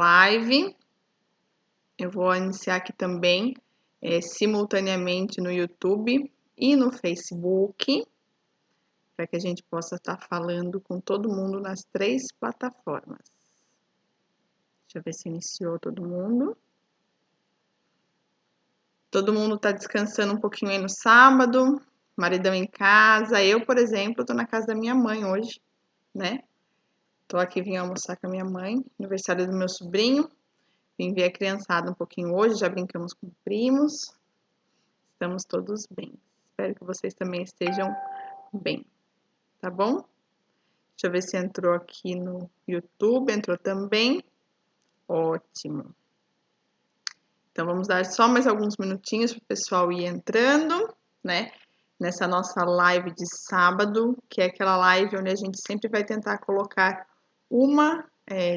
live. Eu vou iniciar aqui também simultaneamente no YouTube e no Facebook, para que a gente possa estar falando com todo mundo nas 3 plataformas. Deixa eu ver se iniciou todo mundo. Todo mundo está descansando um pouquinho aí no sábado, maridão em casa. Eu, por exemplo, estou na casa da minha mãe hoje, né? Tô aqui, vim almoçar com a minha mãe, aniversário do meu sobrinho. Vim ver a criançada um pouquinho hoje, já brincamos com primos. Estamos todos bem. Espero que vocês também estejam bem, tá bom? Deixa eu ver se entrou aqui no YouTube, entrou também. Ótimo. Então, vamos dar só mais alguns minutinhos para o pessoal ir entrando, né? Nessa nossa live de sábado, que é aquela live onde a gente sempre vai tentar colocar uma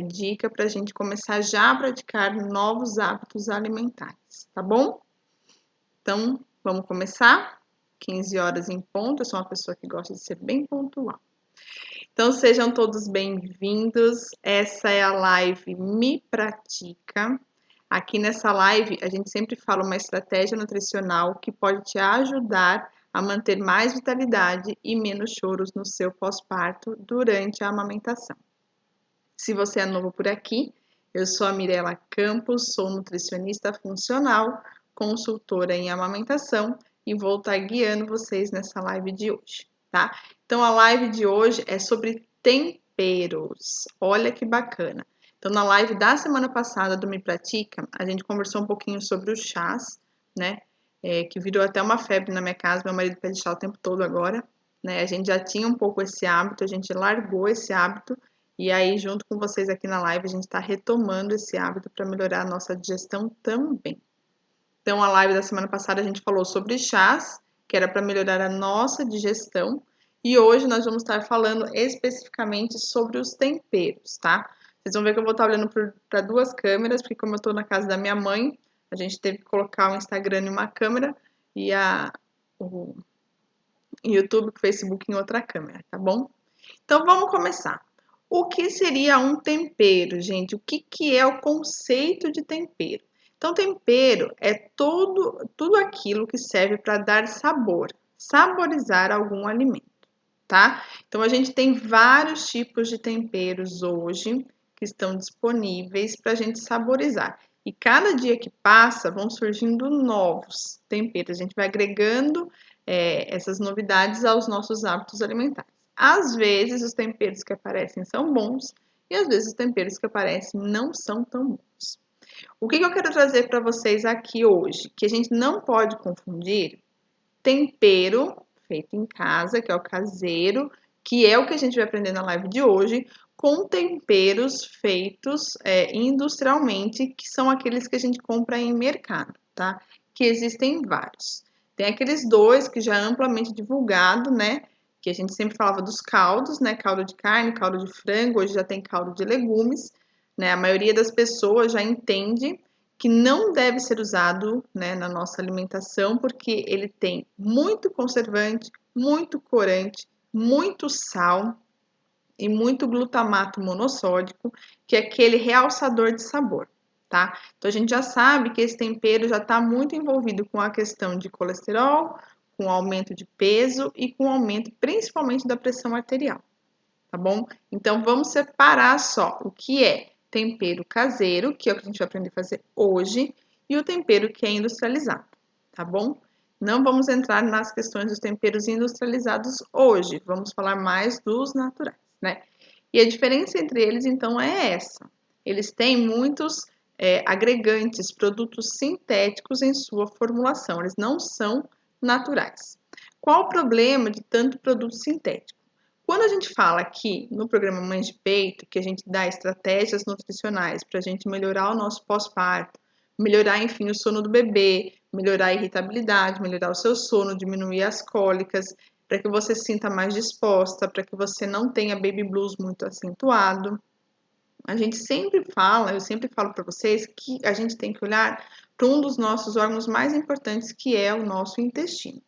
dica para a gente começar já a praticar novos hábitos alimentares, tá bom? Então, vamos começar? 15 horas em ponto, eu sou uma pessoa que gosta de ser bem pontual. Então, sejam todos bem-vindos. Essa é a live Me Pratica. Aqui nessa live, a gente sempre fala uma estratégia nutricional que pode te ajudar a manter mais vitalidade e menos choros no seu pós-parto durante a amamentação. Se você é novo por aqui, eu sou a Mirela Campos, sou nutricionista funcional, consultora em amamentação e vou estar guiando vocês nessa live de hoje, tá? Então, a live de hoje é sobre temperos. Olha que bacana. Então, na live da semana passada do Me Pratica, a gente conversou um pouquinho sobre os chás, né? Que virou até uma febre na minha casa, meu marido pede chá o tempo todo agora, né? A gente já tinha um pouco esse hábito, a gente largou esse hábito, e aí, junto com vocês aqui na live, a gente está retomando esse hábito para melhorar a nossa digestão também. Então, a live da semana passada a gente falou sobre chás, que era para melhorar a nossa digestão, e hoje nós vamos estar falando especificamente sobre os temperos, tá? Vocês vão ver que eu vou estar olhando para 2 câmeras, porque como eu estou na casa da minha mãe, a gente teve que colocar o Instagram em uma câmera e o YouTube e o Facebook em outra câmera, tá bom? Então, vamos começar. O que seria um tempero, gente? O que é o conceito de tempero? Então, tempero é tudo aquilo que serve para dar sabor, saborizar algum alimento, tá? Então, a gente tem vários tipos de temperos hoje que estão disponíveis para a gente saborizar. E cada dia que passa, vão surgindo novos temperos. A gente vai agregando essas novidades aos nossos hábitos alimentares. Às vezes, os temperos que aparecem são bons e às vezes os temperos que aparecem não são tão bons. O que eu quero trazer para vocês aqui hoje? Que a gente não pode confundir tempero feito em casa, que é o caseiro, que é o que a gente vai aprender na live de hoje, com temperos feitos industrialmente, que são aqueles que a gente compra em mercado, tá? Que existem vários. Tem aqueles 2 que já é amplamente divulgado, né? Que a gente sempre falava dos caldos, né? Caldo de carne, caldo de frango, hoje já tem caldo de legumes, né? A maioria das pessoas já entende que não deve ser usado, né, na nossa alimentação, porque ele tem muito conservante, muito corante, muito sal e muito glutamato monossódico, que é aquele realçador de sabor, tá? Então, a gente já sabe que esse tempero já está muito envolvido com a questão de colesterol, com aumento de peso e com aumento principalmente da pressão arterial, tá bom? Então, vamos separar só o que é tempero caseiro, que é o que a gente vai aprender a fazer hoje, e o tempero que é industrializado, tá bom? Não vamos entrar nas questões dos temperos industrializados hoje, vamos falar mais dos naturais, né? E a diferença entre eles, então, é essa. Eles têm muitos agregantes, produtos sintéticos em sua formulação, eles não são naturais. Qual o problema de tanto produto sintético? Quando a gente fala aqui no programa Mães de Peito, que a gente dá estratégias nutricionais para a gente melhorar o nosso pós-parto, melhorar, enfim, o sono do bebê, melhorar a irritabilidade, melhorar o seu sono, diminuir as cólicas, para que você se sinta mais disposta, para que você não tenha baby blues muito acentuado. A gente sempre fala, eu sempre falo para vocês que a gente tem que olhar para um dos nossos órgãos mais importantes, que é o nosso intestino.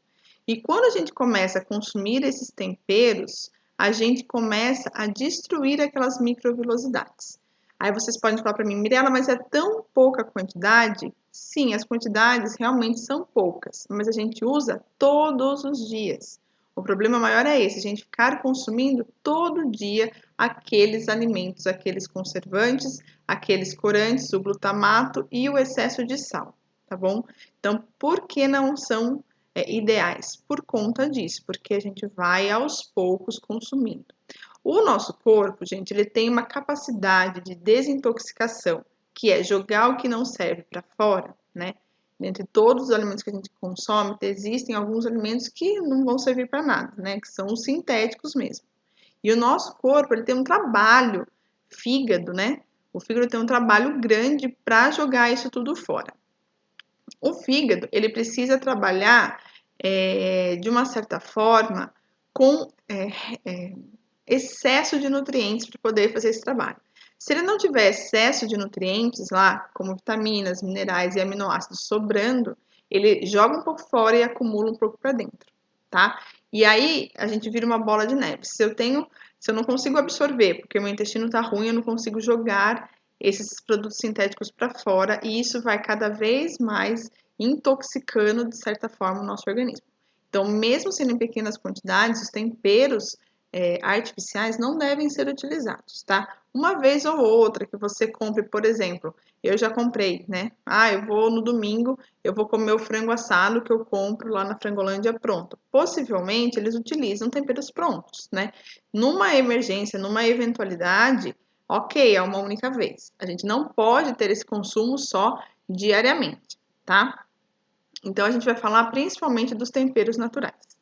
E quando a gente começa a consumir esses temperos, a gente começa a destruir aquelas microvilosidades. Aí vocês podem falar para mim, Mirela, mas é tão pouca quantidade? Sim, as quantidades realmente são poucas, mas a gente usa todos os dias. O problema maior é esse, a gente ficar consumindo todo dia aqueles alimentos, aqueles conservantes, aqueles corantes, o glutamato e o excesso de sal, tá bom? Então, por que não são ideais? Por conta disso, porque a gente vai aos poucos consumindo. O nosso corpo, gente, ele tem uma capacidade de desintoxicação, que é jogar o que não serve para fora, né? Dentre todos os alimentos que a gente consome, existem alguns alimentos que não vão servir para nada, né? Que são os sintéticos mesmo. E o nosso corpo, ele tem um trabalho, fígado, né? O fígado tem um trabalho grande para jogar isso tudo fora. O fígado, ele precisa trabalhar de uma certa forma com excesso de nutrientes para poder fazer esse trabalho. Se ele não tiver excesso de nutrientes lá, como vitaminas, minerais e aminoácidos sobrando, ele joga um pouco fora e acumula um pouco para dentro, tá? E aí a gente vira uma bola de neve. Se eu não consigo absorver, porque o meu intestino tá ruim, eu não consigo jogar esses produtos sintéticos para fora e isso vai cada vez mais intoxicando de certa forma o nosso organismo. Então, mesmo sendo em pequenas quantidades, os temperos artificiais não devem ser utilizados, tá? Uma vez ou outra que você compre, por exemplo, eu já comprei, né? Eu vou no domingo, eu vou comer o frango assado que eu compro lá na Frangolândia pronto. Possivelmente eles utilizam temperos prontos, né? Numa emergência, numa eventualidade, ok, é uma única vez. A gente não pode ter esse consumo só diariamente, tá? Então a gente vai falar principalmente dos temperos naturais.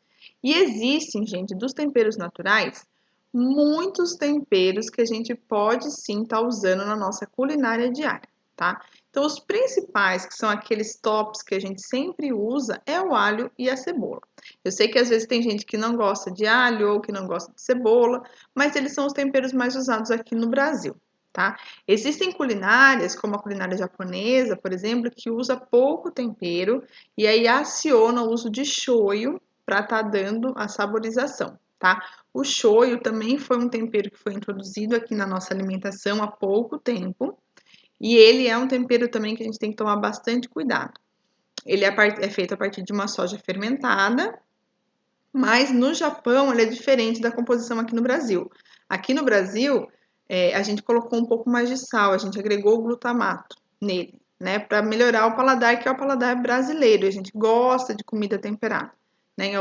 E existem, gente, dos temperos naturais, muitos temperos que a gente pode sim estar usando na nossa culinária diária, tá? Então, os principais, que são aqueles tops que a gente sempre usa, é o alho e a cebola. Eu sei que às vezes tem gente que não gosta de alho ou que não gosta de cebola, mas eles são os temperos mais usados aqui no Brasil, tá? Existem culinárias, como a culinária japonesa, por exemplo, que usa pouco tempero e aí aciona o uso de shoyu para estar dando a saborização, tá? O shoyu também foi um tempero que foi introduzido aqui na nossa alimentação há pouco tempo e ele é um tempero também que a gente tem que tomar bastante cuidado. Ele é feito a partir de uma soja fermentada, mas no Japão ele é diferente da composição aqui no Brasil. Aqui no Brasil, a gente colocou um pouco mais de sal, a gente agregou o glutamato nele, né, para melhorar o paladar, que é o paladar brasileiro. A gente gosta de comida temperada. Né, em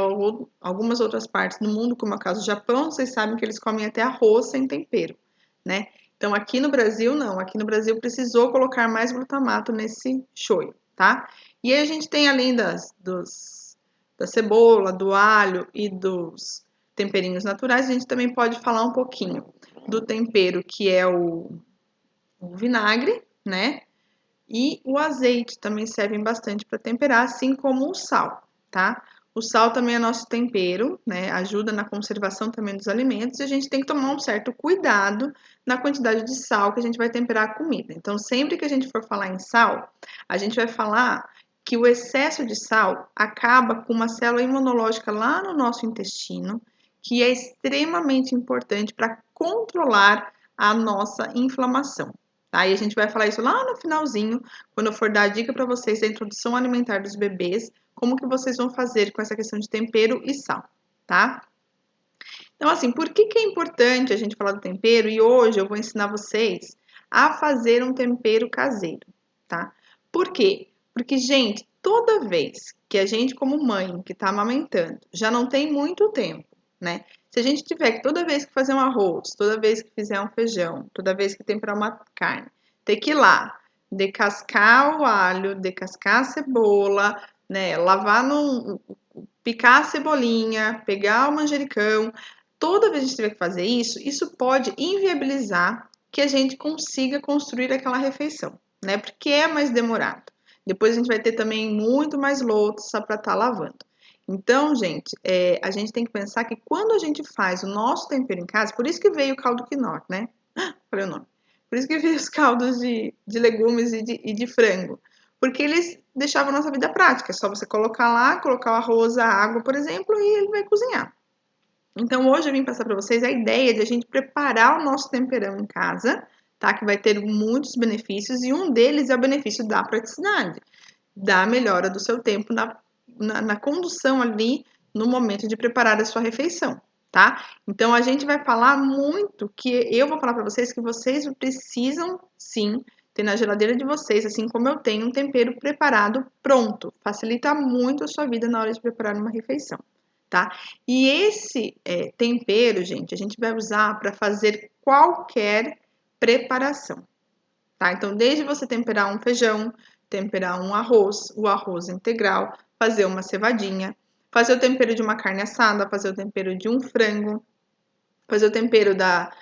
algumas outras partes do mundo, como é o caso do Japão, vocês sabem que eles comem até arroz sem tempero, né? Então aqui no Brasil não, aqui no Brasil precisou colocar mais glutamato nesse shoyu, tá? E aí a gente tem além da cebola, do alho e dos temperinhos naturais, a gente também pode falar um pouquinho do tempero que é o vinagre, né? E o azeite também servem bastante para temperar, assim como o sal, tá? O sal também é nosso tempero, né? Ajuda na conservação também dos alimentos e a gente tem que tomar um certo cuidado na quantidade de sal que a gente vai temperar a comida. Então, sempre que a gente for falar em sal, a gente vai falar que o excesso de sal acaba com uma célula imunológica lá no nosso intestino, que é extremamente importante para controlar a nossa inflamação. Tá? E a gente vai falar isso lá no finalzinho, quando eu for dar a dica para vocês da introdução alimentar dos bebês, como que vocês vão fazer com essa questão de tempero e sal, tá? Então, assim, por que é importante a gente falar do tempero? E hoje eu vou ensinar vocês a fazer um tempero caseiro, tá? Por quê? Porque, gente, toda vez que a gente, como mãe, que tá amamentando, já não tem muito tempo, né? Se a gente tiver que toda vez que fazer um arroz, toda vez que fizer um feijão, toda vez que temperar uma carne, ter que ir lá, descascar o alho, descascar a cebola, né? Lavar no picar a cebolinha, pegar o manjericão, toda vez que a gente tiver que fazer isso, isso pode inviabilizar que a gente consiga construir aquela refeição, né? Porque é mais demorado. Depois a gente vai ter também muito mais louça para estar lavando. Então, gente, a gente tem que pensar que quando a gente faz o nosso tempero em casa, por isso que veio o caldo quinoa, né? Falei o nome. Por isso que veio os caldos de legumes e de frango. Porque eles deixavam a nossa vida prática. É só você colocar lá, colocar o arroz, a água, por exemplo, e ele vai cozinhar. Então, hoje eu vim passar para vocês a ideia de a gente preparar o nosso temperão em casa, tá? Que vai ter muitos benefícios e um deles é o benefício da praticidade, da melhora do seu tempo na condução ali no momento de preparar a sua refeição, tá? Então, a gente vai falar muito que eu vou falar para vocês que vocês precisam, sim, ter na geladeira de vocês, assim como eu tenho, um tempero preparado pronto. Facilita muito a sua vida na hora de preparar uma refeição, tá? E esse tempero, gente, a gente vai usar para fazer qualquer preparação, tá? Então, desde você temperar um feijão, temperar um arroz, o arroz integral, fazer uma cevadinha, fazer o tempero de uma carne assada, fazer o tempero de um frango, fazer o tempero da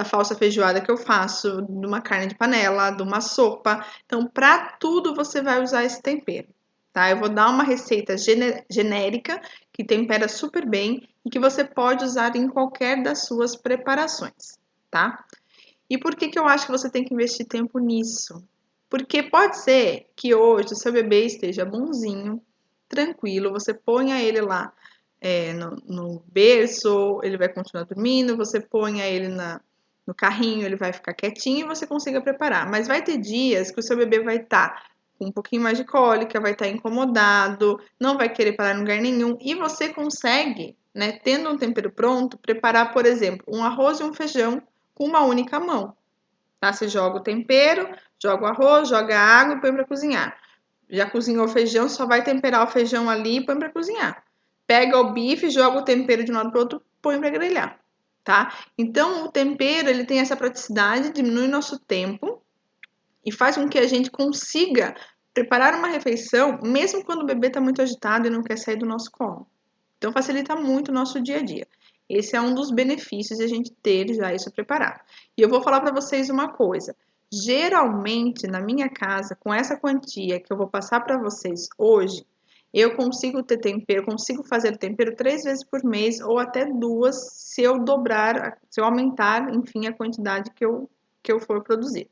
falsa feijoada que eu faço, de uma carne de panela, de uma sopa. Então, para tudo você vai usar esse tempero, tá? Eu vou dar uma receita genérica que tempera super bem e que você pode usar em qualquer das suas preparações, tá? E por que eu acho que você tem que investir tempo nisso? Porque pode ser que hoje o seu bebê esteja bonzinho, tranquilo, você ponha ele lá no berço, ele vai continuar dormindo, você ponha ele no carrinho, ele vai ficar quietinho e você consiga preparar. Mas vai ter dias que o seu bebê vai estar com um pouquinho mais de cólica, vai estar incomodado, não vai querer parar em lugar nenhum e você consegue, né, tendo um tempero pronto, preparar, por exemplo, um arroz e um feijão com uma única mão, tá? Você joga o tempero, joga o arroz, joga a água e põe para cozinhar. Já cozinhou o feijão, só vai temperar o feijão ali e põe para cozinhar. Pega o bife, joga o tempero de um lado para o outro, põe para grelhar, tá? Então, o tempero, ele tem essa praticidade, diminui nosso tempo e faz com que a gente consiga preparar uma refeição, mesmo quando o bebê está muito agitado e não quer sair do nosso colo. Então, facilita muito o nosso dia a dia. Esse é um dos benefícios de a gente ter já isso preparado. E eu vou falar para vocês uma coisa. Geralmente, na minha casa, com essa quantia que eu vou passar para vocês hoje, eu consigo ter tempero, consigo fazer tempero 3 vezes por mês ou até 2 se eu dobrar, se eu aumentar, enfim, a quantidade que eu for produzir.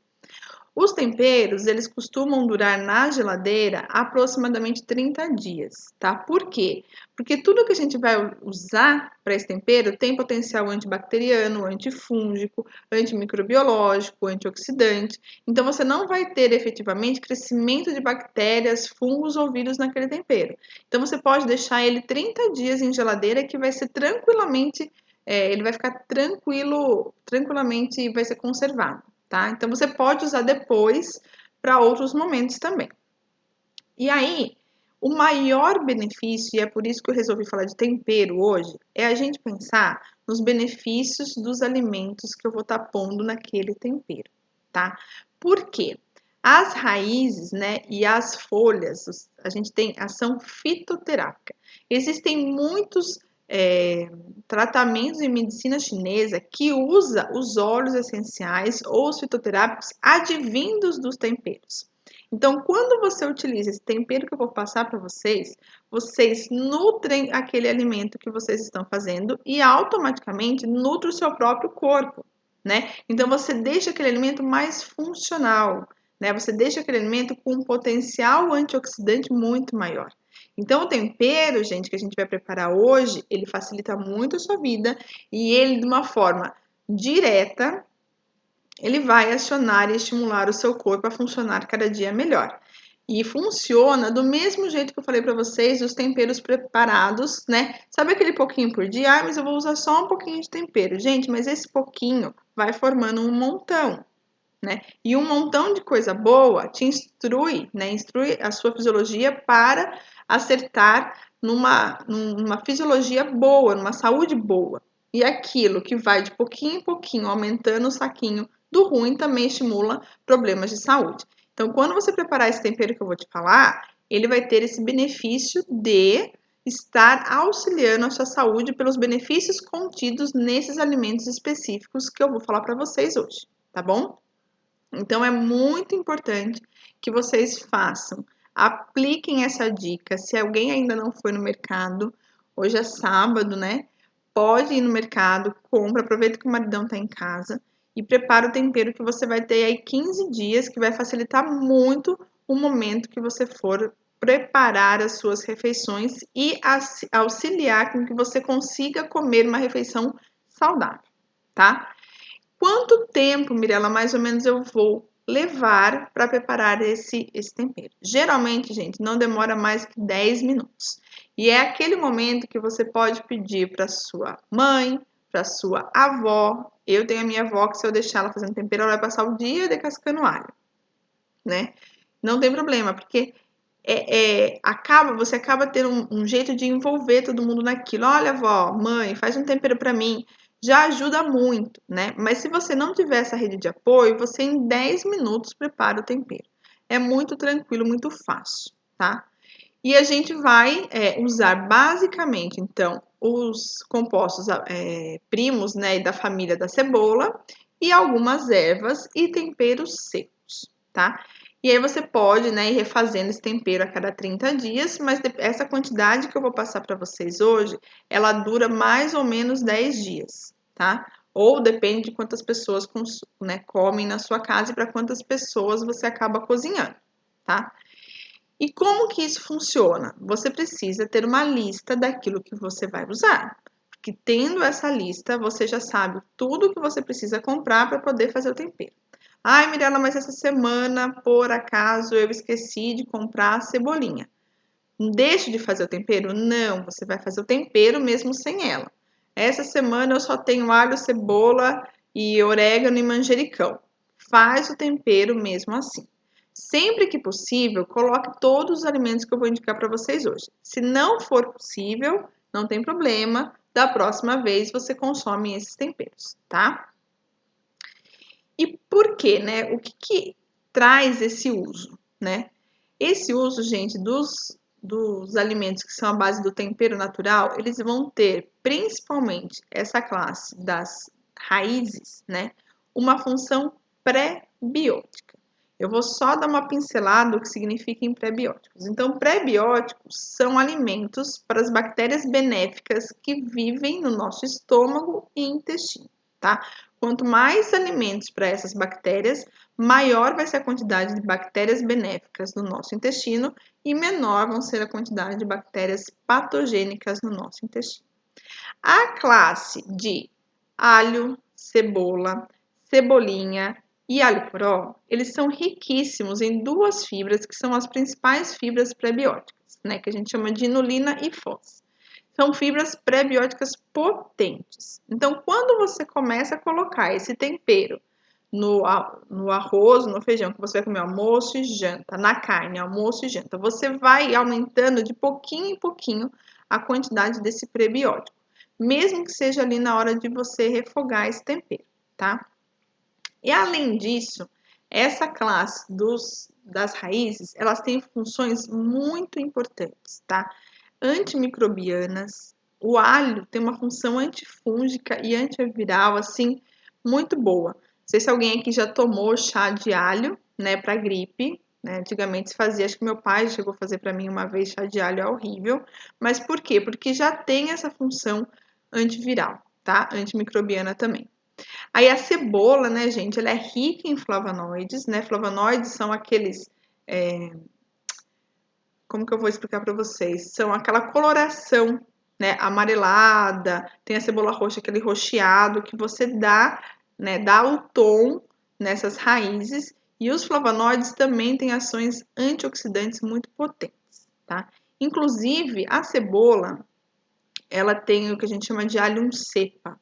Os temperos, eles costumam durar na geladeira aproximadamente 30 dias, tá? Por quê? Porque tudo que a gente vai usar para esse tempero tem potencial antibacteriano, antifúngico, antimicrobiológico, antioxidante. Então, você não vai ter efetivamente crescimento de bactérias, fungos ou vírus naquele tempero. Então, você pode deixar ele 30 dias em geladeira que vai ser tranquilamente, ele vai ficar tranquilamente e vai ser conservado. Tá? Então, você pode usar depois para outros momentos também. E aí, o maior benefício, e é por isso que eu resolvi falar de tempero hoje, é a gente pensar nos benefícios dos alimentos que eu vou estar pondo naquele tempero, tá? Por quê? As raízes, né, e as folhas, a gente tem ação fitoterápica. Existem muitos tratamentos em medicina chinesa que usa os óleos essenciais ou os fitoterápicos advindos dos temperos. Então, quando você utiliza esse tempero que eu vou passar para vocês, vocês nutrem aquele alimento que vocês estão fazendo e automaticamente nutre o seu próprio corpo, né? Então, você deixa aquele alimento mais funcional, né? Você deixa aquele alimento com um potencial antioxidante muito maior. Então, o tempero, gente, que a gente vai preparar hoje, ele facilita muito a sua vida e ele, de uma forma direta, ele vai acionar e estimular o seu corpo a funcionar cada dia melhor. E funciona do mesmo jeito que eu falei para vocês, os temperos preparados, né? Sabe aquele pouquinho por dia? Ah, mas eu vou usar só um pouquinho de tempero. Gente, mas esse pouquinho vai formando um montão, né? E um montão de coisa boa te instrui, né? Instrui a sua fisiologia para acertar numa fisiologia boa, numa saúde boa. E aquilo que vai de pouquinho em pouquinho aumentando o saquinho do ruim também estimula problemas de saúde. Então, quando você preparar esse tempero que eu vou te falar, ele vai ter esse benefício de estar auxiliando a sua saúde pelos benefícios contidos nesses alimentos específicos que eu vou falar para vocês hoje, tá bom? Então, é muito importante que vocês façam, apliquem essa dica. Se alguém ainda não foi no mercado, hoje é sábado, né? Pode ir no mercado, compra, aproveita que o maridão tá em casa e prepara o tempero que você vai ter aí 15 dias, que vai facilitar muito o momento que você for preparar as suas refeições e auxiliar com que você consiga comer uma refeição saudável, tá? Quanto tempo, Mirella, mais ou menos eu vou levar para preparar esse tempero? Geralmente, gente, não demora mais que 10 minutos. E é aquele momento que você pode pedir para sua mãe, para sua avó. Eu tenho a minha avó que se eu deixar ela fazendo tempero, ela vai passar o dia decascando alho, né? Não tem problema, porque você acaba tendo um jeito de envolver todo mundo naquilo. Olha, avó, mãe, faz um tempero para mim. Já ajuda muito, né? Mas se você não tiver essa rede de apoio, você em 10 minutos prepara o tempero. É muito tranquilo, muito fácil, tá? E a gente vai usar basicamente, então, os compostos primos, né, da família da cebola e algumas ervas e temperos secos, tá? E aí você pode, né, ir refazendo esse tempero a cada 30 dias, mas essa quantidade que eu vou passar para vocês hoje, ela dura mais ou menos 10 dias, tá? Ou depende de quantas pessoas né, comem na sua casa e para quantas pessoas você acaba cozinhando, tá? E como que isso funciona? Você precisa ter uma lista daquilo que você vai usar. Porque tendo essa lista, você já sabe tudo que você precisa comprar para poder fazer o tempero. Ai, Mirella, mas essa semana, por acaso, eu esqueci de comprar a cebolinha. Deixe de fazer o tempero? Não, você vai fazer o tempero mesmo sem ela. Essa semana eu só tenho alho, cebola e orégano e manjericão. Faz o tempero mesmo assim. Sempre que possível, coloque todos os alimentos que eu vou indicar para vocês hoje. Se não for possível, não tem problema. Da próxima vez você consome esses temperos, tá? E por quê, né? O que traz esse uso, né? Esse uso, gente, dos alimentos que são a base do tempero natural, eles vão ter, principalmente essa classe das raízes, né? Uma função pré-biótica. Eu vou só dar uma pincelada do que significa em pré-bióticos. Então, pré-bióticos são alimentos para as bactérias benéficas que vivem no nosso estômago e intestino, tá? Quanto mais alimentos para essas bactérias, maior vai ser a quantidade de bactérias benéficas no nosso intestino e menor vão ser a quantidade de bactérias patogênicas no nosso intestino. A classe de alho, cebola, cebolinha e alho poró, eles são riquíssimos em duas fibras que são as principais fibras pré-bióticas, né, que a gente chama de inulina e fós. São fibras pré-bióticas potentes. Então, quando você começa a colocar esse tempero no arroz, no feijão, que você vai comer almoço e janta, na carne, almoço e janta, você vai aumentando de pouquinho em pouquinho a quantidade desse prebiótico, mesmo que seja ali na hora de você refogar esse tempero, tá? E além disso, essa classe das raízes, elas têm funções muito importantes, tá? Antimicrobianas, o alho tem uma função antifúngica e antiviral, assim, muito boa. Não sei se alguém aqui já tomou chá de alho, né, para gripe, né? Antigamente se fazia, acho que meu pai chegou a fazer para mim uma vez chá de alho, é horrível. Mas por quê? Porque já tem essa função antiviral, tá? Antimicrobiana também. Aí a cebola, né, gente, ela é rica em flavonoides, né? Flavonoides são aqueles como que eu vou explicar para vocês? São aquela coloração, né, amarelada, tem a cebola roxa, aquele roxeado que você dá, né, dá o tom nessas raízes, e os flavonoides também têm ações antioxidantes muito potentes, tá? Inclusive, a cebola, ela tem o que a gente chama de allium cepa.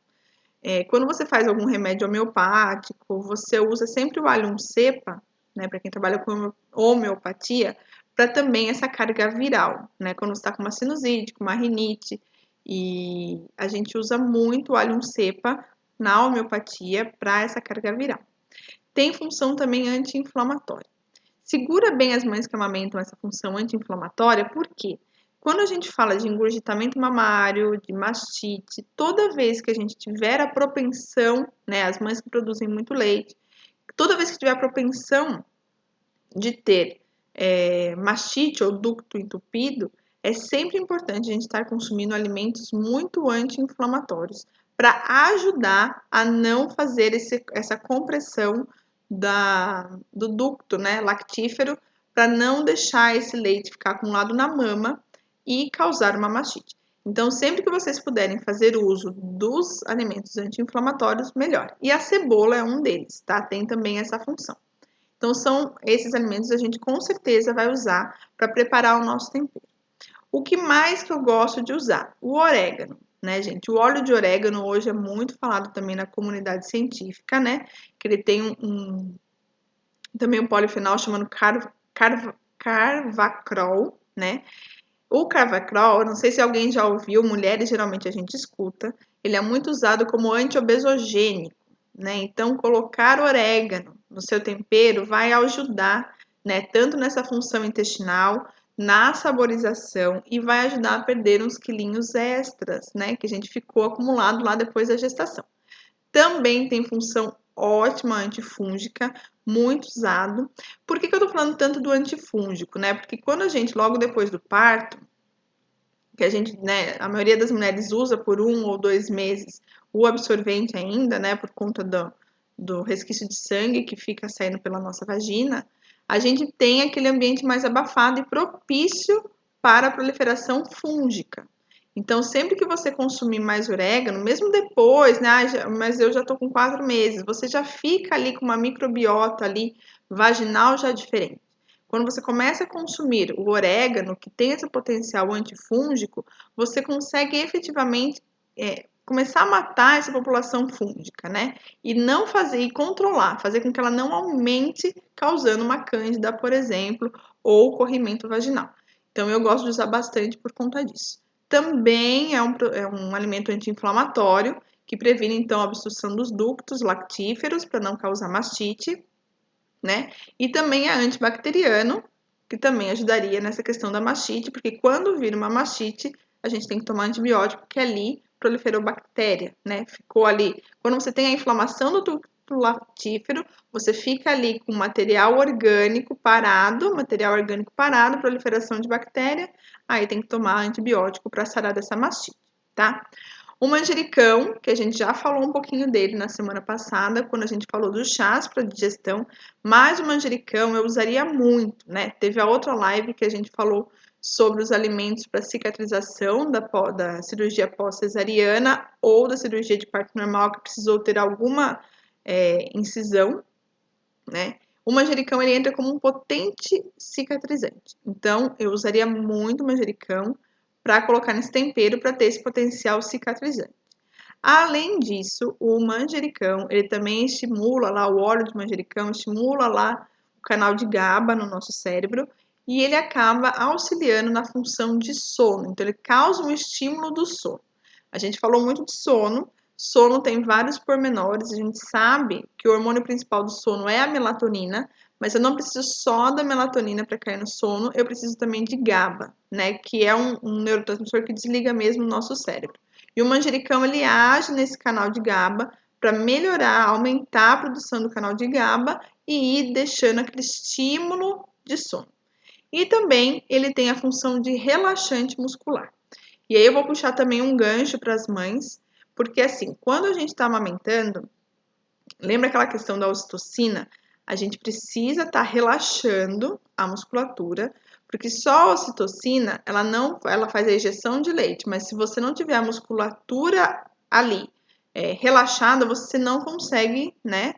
Quando você faz algum remédio homeopático, você usa sempre o allium cepa, né, para quem trabalha com homeopatia, para também essa carga viral, né, quando você está com uma sinusite, com uma rinite, e a gente usa muito o allium cepa na homeopatia para essa carga viral. Tem função também anti-inflamatória. Segura bem as mães que amamentam essa função anti-inflamatória, por quê? Quando a gente fala de engurgitamento mamário, de mastite, toda vez que a gente tiver a propensão, né, as mães que produzem muito leite, toda vez que tiver a propensão de ter mastite ou ducto entupido, é sempre importante a gente estar consumindo alimentos muito anti-inflamatórios para ajudar a não fazer essa compressão do ducto, né, lactífero, para não deixar esse leite ficar acumulado na mama e causar uma mastite. Então, sempre que vocês puderem fazer uso dos alimentos anti-inflamatórios, melhor. E a cebola é um deles, tá? Tem também essa função. Então, são esses alimentos que a gente com certeza vai usar para preparar o nosso tempero. O que mais que eu gosto de usar? O orégano, né, gente? O óleo de orégano hoje é muito falado também na comunidade científica, né? Que ele tem também um polifenol chamado carvacrol, né? O carvacrol, não sei se alguém já ouviu, mulheres geralmente a gente escuta, ele é muito usado como antiobesogênico, né? Então, colocar orégano no seu tempero vai ajudar, né? Tanto nessa função intestinal, na saborização e vai ajudar a perder uns quilinhos extras, né? Que a gente ficou acumulado lá depois da gestação. Também tem função ótima antifúngica, muito usado. Por que eu tô falando tanto do antifúngico, né? Porque quando a gente, logo depois do parto, que a gente, né, a maioria das mulheres usa por 1 ou 2 meses o absorvente ainda, né, por conta do resquício de sangue que fica saindo pela nossa vagina, a gente tem aquele ambiente mais abafado e propício para a proliferação fúngica. Então, sempre que você consumir mais orégano, mesmo depois, né, mas eu já tô com 4 meses, você já fica ali com uma microbiota ali vaginal já diferente. Quando você começa a consumir o orégano, que tem esse potencial antifúngico, você consegue efetivamente começar a matar essa população fúngica, né? E não fazer, e controlar, fazer com que ela não aumente, causando uma cândida, por exemplo, ou corrimento vaginal. Então, eu gosto de usar bastante por conta disso. Também é um alimento anti-inflamatório, que previne, então, a obstrução dos ductos lactíferos, para não causar mastite, né? E também é antibacteriano, que também ajudaria nessa questão da mastite, porque quando vira uma mastite, a gente tem que tomar antibiótico, porque ali proliferou bactéria, né? Ficou ali. Quando você tem a inflamação do ducto lactífero, você fica ali com material orgânico parado, proliferação de bactéria, aí tem que tomar antibiótico para sarar dessa mastite, tá? O manjericão, que a gente já falou um pouquinho dele na semana passada, quando a gente falou dos chás para digestão, mas o manjericão eu usaria muito, né? Teve a outra live que a gente falou sobre os alimentos para cicatrização da cirurgia pós-cesariana ou da cirurgia de parto normal que precisou ter alguma incisão, né? O manjericão ele entra como um potente cicatrizante. Então, eu usaria muito manjericão para colocar nesse tempero para ter esse potencial cicatrizante. Além disso, o manjericão, ele também estimula lá, o óleo de manjericão estimula lá o canal de GABA no nosso cérebro e ele acaba auxiliando na função de sono. Então, ele causa um estímulo do sono. A gente falou muito de sono. Sono tem vários pormenores. A gente sabe que o hormônio principal do sono é a melatonina, mas eu não preciso só da melatonina para cair no sono, eu preciso também de GABA, né? Que é um neurotransmissor que desliga mesmo o nosso cérebro. E o manjericão ele age nesse canal de GABA para melhorar, aumentar a produção do canal de GABA e ir deixando aquele estímulo de sono. E também ele tem a função de relaxante muscular. E aí eu vou puxar também um gancho para as mães, porque assim, quando a gente está amamentando, lembra aquela questão da ocitocina? A gente precisa estar relaxando a musculatura, porque só a ocitocina, ela faz a ejeção de leite, mas se você não tiver a musculatura ali relaxada, você não consegue, né,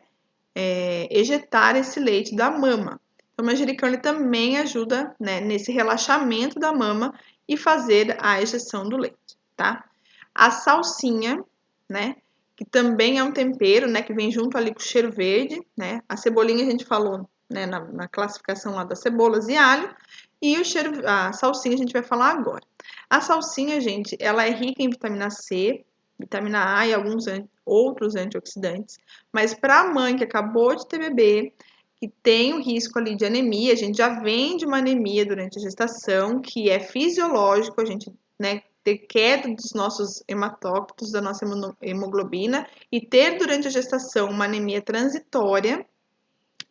ejetar esse leite da mama. Então, o manjericão ele também ajuda, né, nesse relaxamento da mama e fazer a ejeção do leite, tá? A salsinha, né, que também é um tempero, né, que vem junto ali com o cheiro verde, né? A cebolinha a gente falou, né, na classificação lá das cebolas e alho, e a salsinha a gente vai falar agora. A salsinha, gente, ela é rica em vitamina C, vitamina A e alguns outros antioxidantes, mas para a mãe que acabou de ter bebê, que tem o risco ali de anemia, a gente já vem de uma anemia durante a gestação, que é fisiológico, a gente, né, ter queda dos nossos hematócritos, da nossa hemoglobina, e ter durante a gestação uma anemia transitória,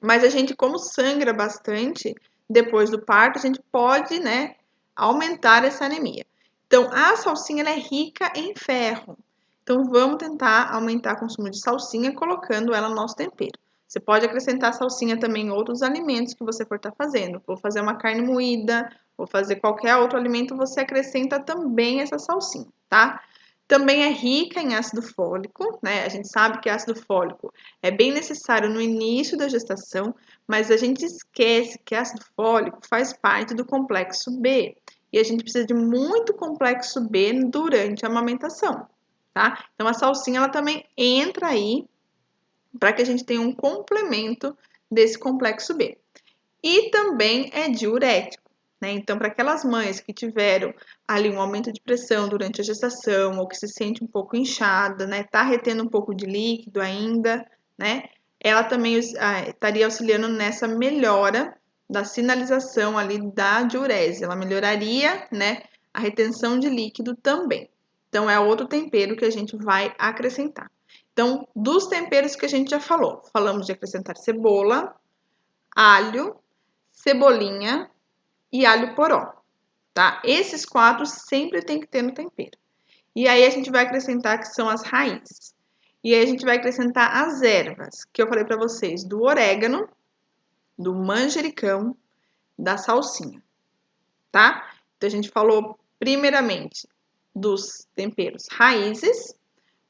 mas a gente, como sangra bastante depois do parto, a gente pode, né, aumentar essa anemia. Então, a salsinha ela é rica em ferro. Então, vamos tentar aumentar o consumo de salsinha colocando ela no nosso tempero. Você pode acrescentar salsinha também em outros alimentos que você for estar fazendo. Vou fazer uma carne moída, ou fazer qualquer outro alimento, você acrescenta também essa salsinha, tá? Também é rica em ácido fólico, né? A gente sabe que ácido fólico é bem necessário no início da gestação, mas a gente esquece que ácido fólico faz parte do complexo B. E a gente precisa de muito complexo B durante a amamentação, tá? Então a salsinha ela também entra aí para que a gente tenha um complemento desse complexo B. E também é diurético, né? Então, para aquelas mães que tiveram ali um aumento de pressão durante a gestação ou que se sente um pouco inchada, né? Tá retendo um pouco de líquido ainda, né? Ela também estaria auxiliando nessa melhora da sinalização ali da diurese. Ela melhoraria, né, a retenção de líquido também. Então, é outro tempero que a gente vai acrescentar. Então, dos temperos que a gente já falou, falamos de acrescentar cebola, alho, cebolinha e alho poró, tá? Esses 4 sempre tem que ter no tempero. E aí a gente vai acrescentar que são as raízes. E aí a gente vai acrescentar as ervas, que eu falei para vocês, do orégano, do manjericão, da salsinha, tá? Então a gente falou primeiramente dos temperos raízes,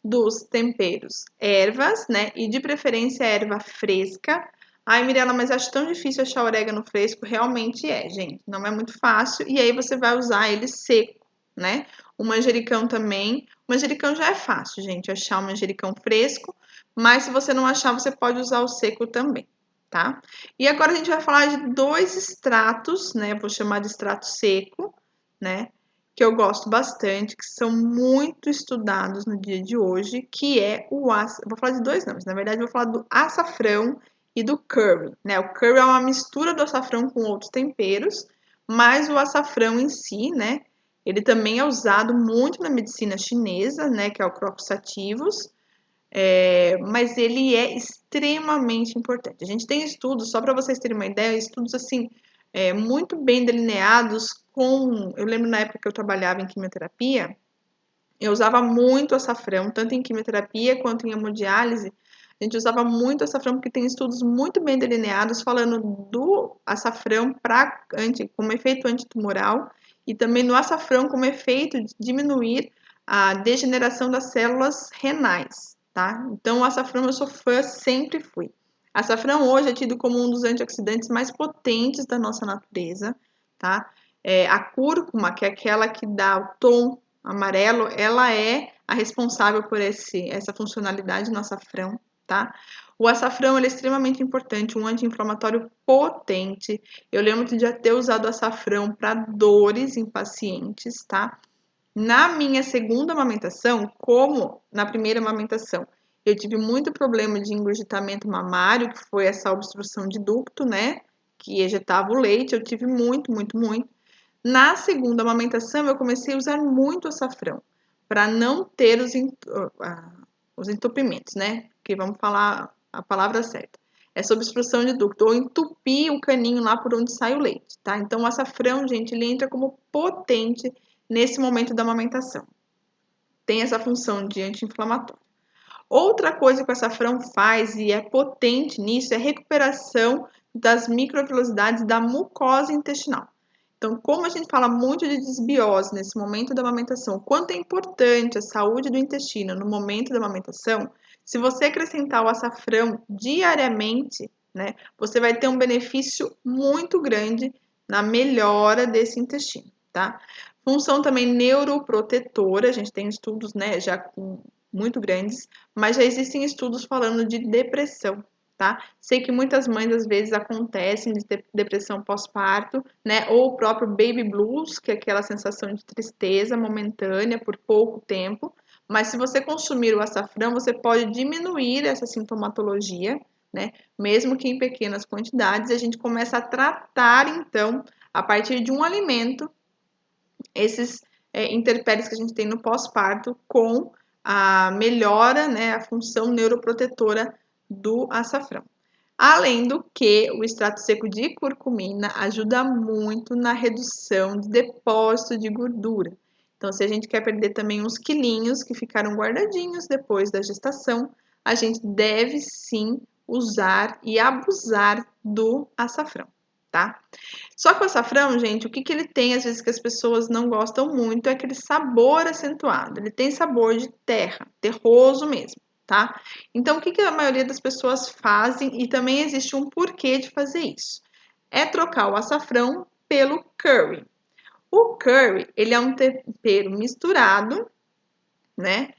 dos temperos ervas, né? E de preferência erva fresca. Ai, Mirella, mas acho tão difícil achar orégano fresco. Realmente é, gente. Não é muito fácil. E aí você vai usar ele seco, né? O manjericão também. O manjericão já é fácil, gente, achar o manjericão fresco. Mas se você não achar, você pode usar o seco também, tá? E agora a gente vai falar de 2 extratos, né? Vou chamar de extrato seco, né? Que eu gosto bastante, que são muito estudados no dia de hoje, que é o açafrão. Vou falar de 2 nomes, na verdade vou falar do açafrão e do curry, né? O curry é uma mistura do açafrão com outros temperos, mas o açafrão em si, né? Ele também é usado muito na medicina chinesa, né? Que é o Crocus sativus, mas ele é extremamente importante. A gente tem estudos, só para vocês terem uma ideia, estudos assim, muito bem delineados com. Eu lembro na época que eu trabalhava em quimioterapia, eu usava muito açafrão, tanto em quimioterapia quanto em hemodiálise. A gente usava muito açafrão porque tem estudos muito bem delineados falando do açafrão como efeito antitumoral e também no açafrão como efeito de diminuir a degeneração das células renais, tá? Então, o açafrão eu sou fã, sempre fui. Açafrão hoje é tido como um dos antioxidantes mais potentes da nossa natureza, tá? A cúrcuma, que é aquela que dá o tom amarelo, ela é a responsável por essa funcionalidade no açafrão, tá? O açafrão ele é extremamente importante, um anti-inflamatório potente. Eu lembro de já ter usado açafrão para dores em pacientes, tá? Na minha segunda amamentação, como na primeira amamentação, eu tive muito problema de engurgitamento mamário, que foi essa obstrução de ducto, né? Que ejetava o leite, eu tive muito, muito, muito. Na segunda amamentação, eu comecei a usar muito açafrão, para não ter os entupimentos, né? Que vamos falar a palavra certa. Essa obstrução de ducto, ou entupir o caninho lá por onde sai o leite, tá? Então, o açafrão, gente, ele entra como potente nesse momento da amamentação. Tem essa função de anti-inflamatório. Outra coisa que o açafrão faz e é potente nisso é a recuperação das microvilosidades da mucosa intestinal. Então, como a gente fala muito de desbiose nesse momento da amamentação, quanto é importante a saúde do intestino no momento da amamentação, se você acrescentar o açafrão diariamente, né, você vai ter um benefício muito grande na melhora desse intestino, tá? Função também neuroprotetora, a gente tem estudos, né, já muito grandes, mas já existem estudos falando de depressão, tá? Sei que muitas mães às vezes acontecem de ter depressão pós-parto, né? Ou o próprio baby blues, que é aquela sensação de tristeza momentânea por pouco tempo. Mas se você consumir o açafrão, você pode diminuir essa sintomatologia, né? Mesmo que em pequenas quantidades, a gente começa a tratar então, a partir de um alimento, esses intempéries que a gente tem no pós-parto com a melhora, né, a função neuroprotetora do açafrão. Além do que, o extrato seco de curcumina ajuda muito na redução de depósito de gordura. Então, se a gente quer perder também uns quilinhos que ficaram guardadinhos depois da gestação, a gente deve sim usar e abusar do açafrão, tá? Só que o açafrão, gente, o que ele tem, às vezes, que as pessoas não gostam muito, é aquele sabor acentuado. Ele tem sabor de terra, terroso mesmo, tá? Então, o que a maioria das pessoas fazem, e também existe um porquê de fazer isso, é trocar o açafrão pelo curry. O curry, ele é um tempero misturado, né?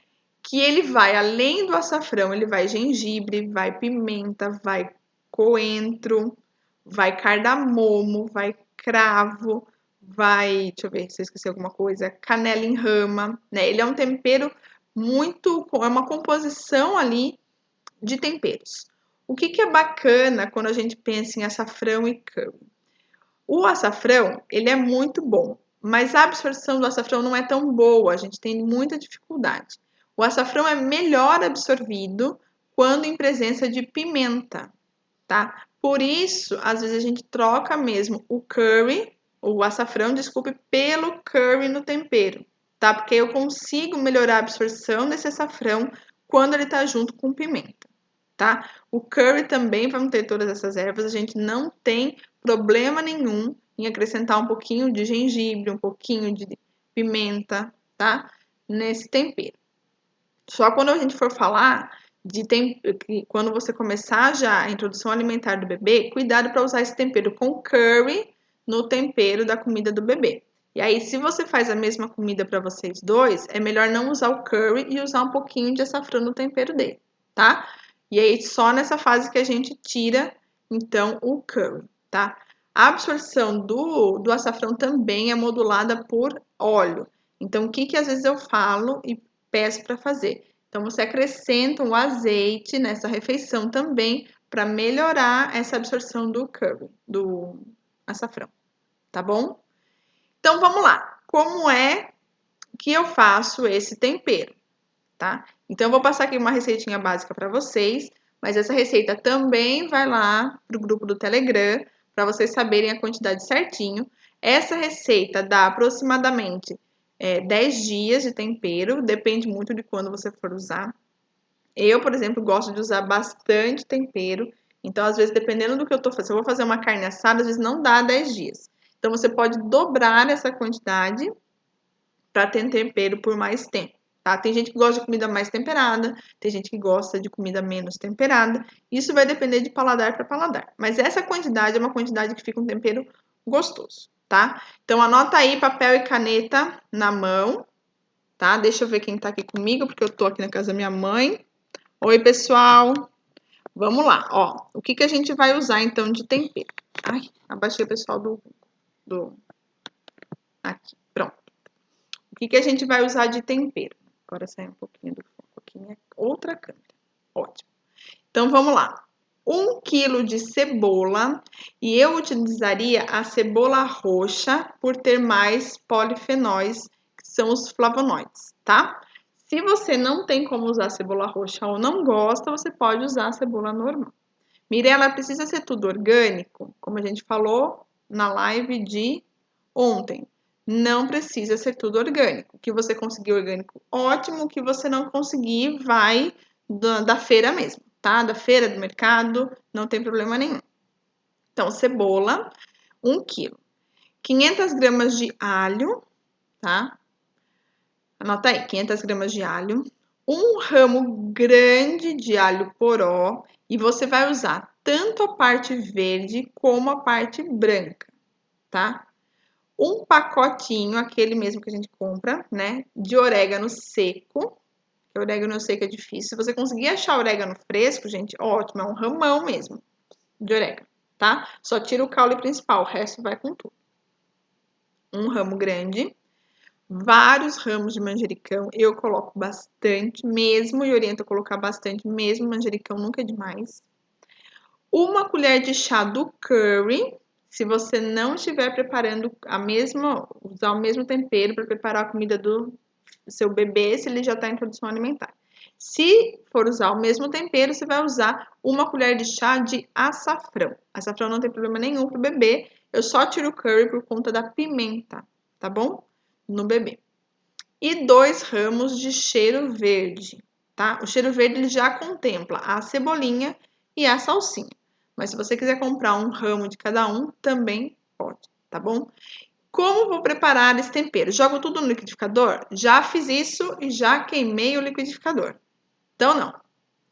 Que ele vai, além do açafrão, ele vai gengibre, vai pimenta, vai coentro, vai cardamomo, vai cravo, vai, deixa eu ver se eu esqueci alguma coisa, canela em rama, né? Ele é um tempero muito, é uma composição ali de temperos. O que é bacana quando a gente pensa em açafrão e curry? O açafrão, ele é muito bom, mas a absorção do açafrão não é tão boa, a gente tem muita dificuldade. O açafrão é melhor absorvido quando em presença de pimenta, tá? Por isso, às vezes a gente troca mesmo o curry, o açafrão, desculpe, pelo curry no tempero, tá? Porque eu consigo melhorar a absorção desse açafrão quando ele tá junto com pimenta, tá? O curry também vai ter todas essas ervas, a gente não tem problema nenhum em acrescentar um pouquinho de gengibre, um pouquinho de pimenta, tá? Nesse tempero. Só quando a gente for falar quando você começar já a introdução alimentar do bebê, cuidado para usar esse tempero com curry no tempero da comida do bebê. E aí, se você faz a mesma comida para vocês dois, é melhor não usar o curry e usar um pouquinho de açafrão no tempero dele, tá? E aí, só nessa fase que a gente tira, então, o curry, tá? A absorção do açafrão também é modulada por óleo. Então, o que às vezes eu falo e peço para fazer? Então, você acrescenta um azeite nessa refeição também para melhorar essa absorção do curry, do açafrão, tá bom? Então, vamos lá. Como é que eu faço esse tempero, tá? Então, eu vou passar aqui uma receitinha básica para vocês, mas essa receita também vai lá pro grupo do Telegram para vocês saberem a quantidade certinho. Essa receita dá aproximadamente 10 dias de tempero, depende muito de quando você for usar. Eu, por exemplo, gosto de usar bastante tempero. Então, às vezes, dependendo do que eu tô fazendo, se eu vou fazer uma carne assada, às vezes não dá 10 dias. Então, você pode dobrar essa quantidade para ter tempero por mais tempo, tá? Tem gente que gosta de comida mais temperada, tem gente que gosta de comida menos temperada. Isso vai depender de paladar para paladar. Mas essa quantidade é uma quantidade que fica um tempero gostoso, tá? Então, anota aí papel e caneta na mão, tá? Deixa eu ver quem tá aqui comigo, porque eu tô aqui na casa da minha mãe. Oi, pessoal. Vamos lá, ó. O que a gente vai usar, então, de tempero? Ai, abaixei o pessoal Aqui, pronto. O que a gente vai usar de tempero? Agora sai um pouquinho do foco aqui, né? Outra câmera. Ótimo. Então, vamos lá. 1 quilo de cebola. E eu utilizaria a cebola roxa por ter mais polifenóis, que são os flavonoides, tá? Se você não tem como usar cebola roxa ou não gosta, você pode usar a cebola normal. Mirela, precisa ser tudo orgânico? Como a gente falou na live de ontem. Não precisa ser tudo orgânico. O que você conseguir orgânico, ótimo. O que você não conseguir, vai da feira mesmo, tá? Da feira, do mercado, não tem problema nenhum. Então, cebola, 1 quilo. 500 gramas de alho, tá? Anota aí, 500 gramas de alho, 1 ramo grande de alho poró, e você vai usar tanto a parte verde como a parte branca, tá? 1 pacotinho, aquele mesmo que a gente compra, né, de orégano seco, que orégano seco é difícil. Se você conseguir achar orégano fresco, gente, ótimo, é um ramão mesmo de orégano, tá? Só tira o caule principal, o resto vai com tudo. 1 ramo grande. Vários ramos de manjericão, eu coloco bastante mesmo e oriento a colocar bastante mesmo, manjericão nunca é demais. 1 colher de chá do curry, se você não estiver preparando usar o mesmo tempero para preparar a comida do seu bebê, se ele já está em introdução alimentar. Se for usar o mesmo tempero, você vai usar 1 colher de chá de açafrão. Açafrão não tem problema nenhum para o bebê, eu só tiro o curry por conta da pimenta, tá bom? No bebê. E 2 ramos de cheiro verde, tá? O cheiro verde ele já contempla a cebolinha e a salsinha. Mas se você quiser comprar 1 ramo de cada um, também Pode, tá bom? Como vou preparar esse tempero? Jogo tudo no liquidificador? Já fiz isso e já queimei o liquidificador. Então, não. O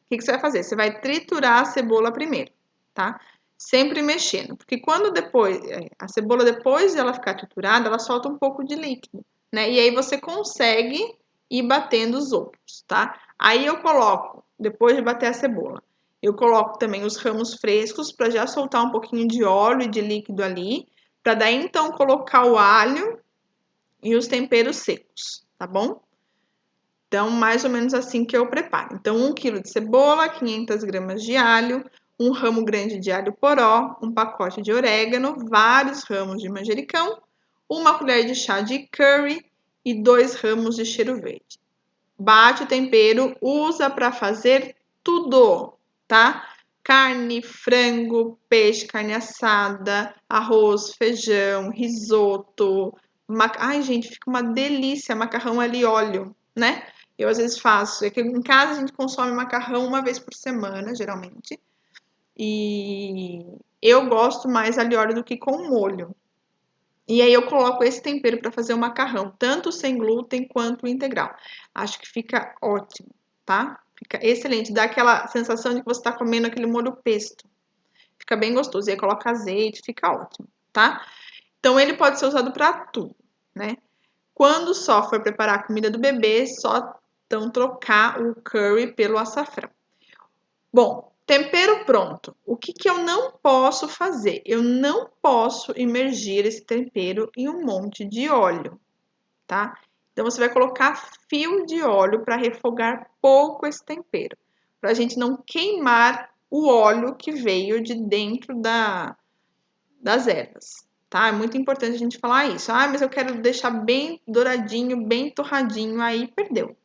que você vai fazer? Você vai triturar a cebola primeiro, tá? Sempre mexendo, porque quando depois, a cebola depois de ela ficar triturada, ela solta um pouco de líquido, né? E aí você consegue ir batendo os outros, tá? Aí eu coloco, depois de bater a cebola, eu coloco também os ramos frescos para já soltar um pouquinho de óleo e de líquido ali, para daí então colocar o alho e os temperos secos, tá bom? Então, mais ou menos assim que eu preparo. Então, 1 kg de cebola, 500 gramas de alho, um ramo grande de alho poró, um pacote de orégano, vários ramos de manjericão, uma colher de chá de curry e 2 ramos de cheiro verde. Bate o tempero, usa para fazer tudo, tá? Carne, frango, peixe, carne assada, arroz, feijão, risoto. Ai, gente, fica uma delícia macarrão ali óleo, né? Eu às vezes faço. É que em casa a gente consome macarrão uma vez por semana, geralmente. E eu gosto mais ali óleo do que com molho. E aí eu coloco esse tempero para fazer o macarrão, tanto sem glúten quanto integral. Acho que fica ótimo, tá? Fica excelente, dá aquela sensação de que você está comendo aquele molho pesto. Fica bem gostoso. E aí coloca azeite, fica ótimo, tá? Então ele pode ser usado para tudo, né? Quando só for preparar a comida do bebê, só então trocar o curry pelo açafrão. Bom, tempero pronto. O que eu não posso fazer? Eu não posso imergir esse tempero em um monte de óleo, tá? Então, você vai colocar fio de óleo para refogar pouco esse tempero, para a gente não queimar o óleo que veio de dentro das ervas, tá? É muito importante a gente falar isso. Ah, mas eu quero deixar bem douradinho, bem torradinho, aí perdeu,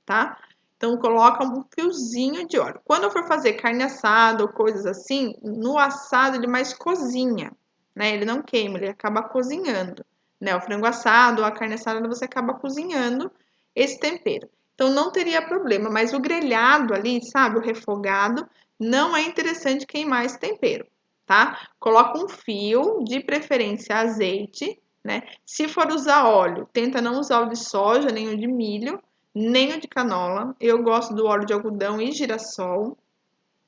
tá? Então, coloca um fiozinho de óleo. Quando eu for fazer carne assada ou coisas assim, no assado ele mais cozinha, né? Ele não queima, ele acaba cozinhando, né? O frango assado ou a carne assada você acaba cozinhando esse tempero. Então, não teria problema, mas o grelhado ali, sabe? O refogado, não é interessante queimar esse tempero, tá? Coloca um fio, de preferência azeite, né? Se for usar óleo, tenta não usar o de soja nem o de milho, nem o de canola. Eu gosto do óleo de algodão e girassol,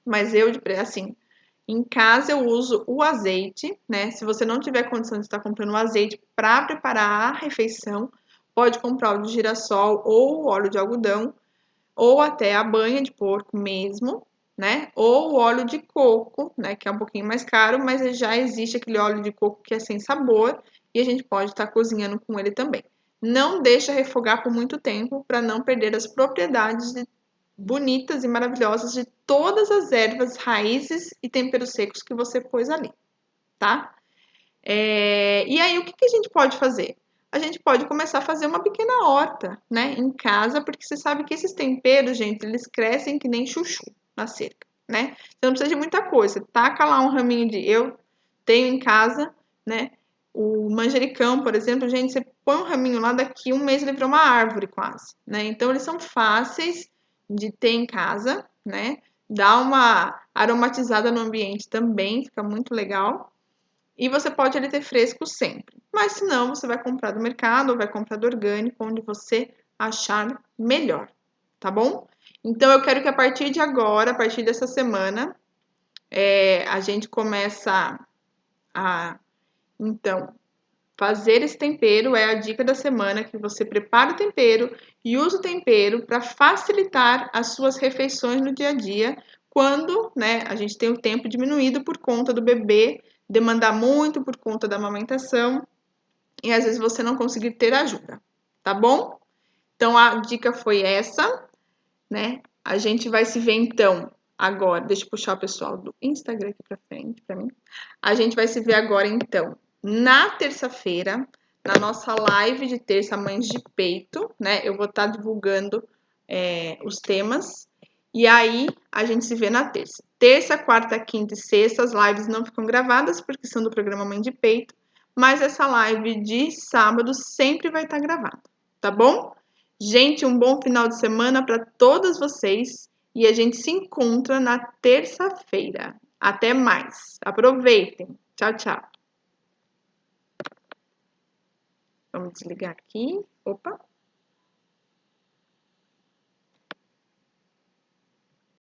mas assim, em casa eu uso o azeite, né? Se você não tiver condição de estar comprando o azeite para preparar a refeição, pode comprar o de girassol ou o óleo de algodão, ou até a banha de porco mesmo, né? Ou o óleo de coco, né? Que é um pouquinho mais caro, mas já existe aquele óleo de coco que é sem sabor e a gente pode estar cozinhando com ele também. Não deixa refogar por muito tempo para não perder as propriedades bonitas e maravilhosas de todas as ervas, raízes e temperos secos que você pôs ali, tá? E aí, o que a gente pode fazer? A gente pode começar a fazer uma pequena horta, né, em casa, porque você sabe que esses temperos, gente, eles crescem que nem chuchu na cerca, né? Você não precisa de muita coisa. Você taca lá um raminho eu tenho em casa, né? O manjericão, por exemplo, gente, você põe um raminho lá, daqui um mês ele virou uma árvore quase, né? Então, eles são fáceis de ter em casa, né? Dá uma aromatizada no ambiente também, fica muito legal. E você pode ele ter fresco sempre. Mas se não, você vai comprar do mercado ou vai comprar do orgânico, onde você achar melhor, tá bom? Então, eu quero que a partir de agora, a partir dessa semana, a gente começa a, então, fazer esse tempero. É a dica da semana, que você prepara o tempero e usa o tempero para facilitar as suas refeições no dia a dia, quando, né, a gente tem o tempo diminuído por conta do bebê demandar muito por conta da amamentação e às vezes você não conseguir ter ajuda, tá bom? Então a dica foi essa, né? A gente vai se ver então agora. Deixa eu puxar o pessoal do Instagram aqui para frente para mim. A gente vai se ver agora então na terça-feira, na nossa live de terça Mães de Peito, né? Eu vou estar divulgando os temas. E aí, a gente se vê na terça. Terça, quarta, quinta e sexta, as lives não ficam gravadas, porque são do programa Mãe de Peito. Mas essa live de sábado sempre vai estar gravada, tá bom? Gente, um bom final de semana para todas vocês. E a gente se encontra na terça-feira. Até mais. Aproveitem. Tchau, tchau. Vamos desligar aqui. Opa!